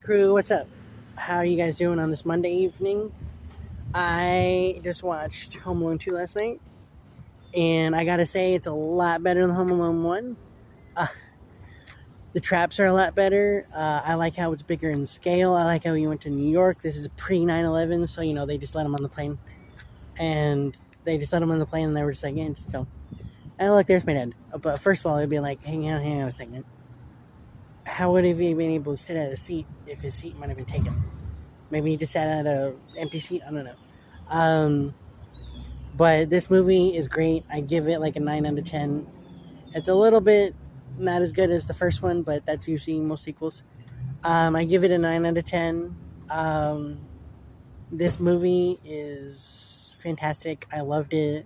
Crew, what's up? How are you guys doing on this Monday evening? I just watched Home Alone 2 last night, and I gotta say, it's a lot better than Home Alone 1. Uh, the traps are a lot better. I like how it's bigger in scale. I like how he went to New York. This is pre 9/11, so they just let him on the plane. And they just let him on the plane, and they were just like, yeah, just go. And look, there's my dad. But first of all, it'd be like, hang on a second. How would he have been able to sit at a seat if his seat might have been taken? Maybe he just sat at an empty seat. I don't know. Um, but this movie is great. I give it like a 9 out of 10. It's a little bit not as good as the first one, but that's usually most sequels. I give it a 9 out of 10. Um, this movie is fantastic. I loved it.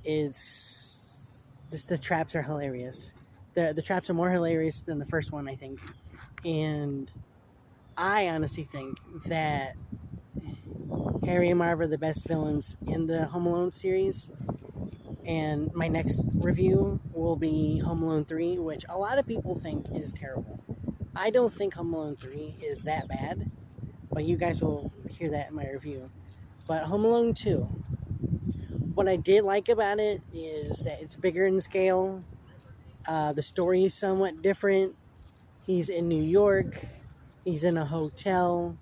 It's just the traps are hilarious. The traps are more hilarious than the first one, I think. And I honestly think that Harry and Marv are the best villains in the Home Alone series. And my next review will be Home Alone 3, which a lot of people think is terrible. I don't think Home Alone 3 is that bad, but you guys will hear that in my review. But Home Alone 2, what I did like about it is that it's bigger in scale. The story is somewhat different. He's in New York. He's in a hotel.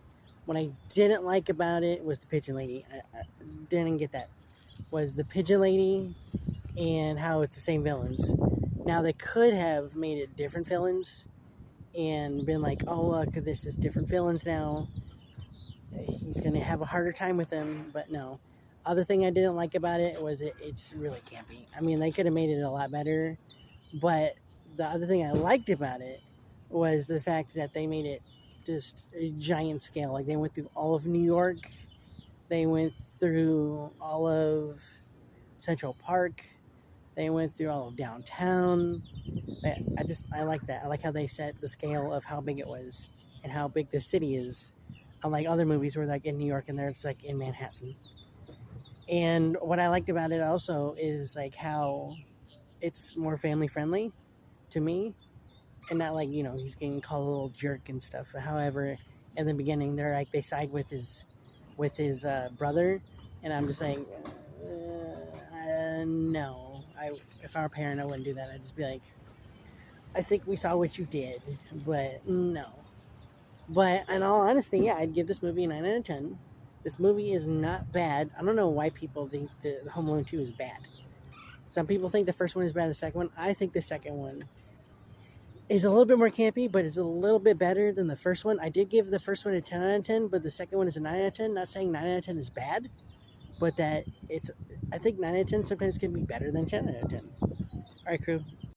What I didn't like about it was the pigeon lady. I didn't get that. Was the pigeon lady and how it's the same villains. Now, they could have made it different villains and been like, oh, look, this is different villains now. He's going to have a harder time with them, but no. Other thing I didn't like about it was it's really campy. I mean, they could have made it a lot better, but the other thing I liked about it was the fact that they made it just a giant scale. Like, they went through all of New York. They went through all of Central Park. They went through all of downtown. I like that. I like how they set the scale of how big it was and how big this city is. Unlike other movies where like in New York and there it's like in Manhattan. And what I liked about it also is like how it's more family friendly to me, and not like he's getting called a little jerk and stuff. However, in the beginning they side with his brother, and I'm just like, no. If I were a parent, I wouldn't do that. I'd just be like, I think we saw what you did, but no. But in all honesty, yeah, I'd give this movie a 9 out of 10. This movie is not bad. I don't know why people think the Home Alone 2 is bad. Some people think the first one is better than the second one. I think the second one is a little bit more campy, but it's a little bit better than the first one. I did give the first one a 10 out of 10, but the second one is a 9 out of 10. Not saying 9 out of 10 is bad, but I think 9 out of 10 sometimes can be better than 10 out of 10. All right, crew.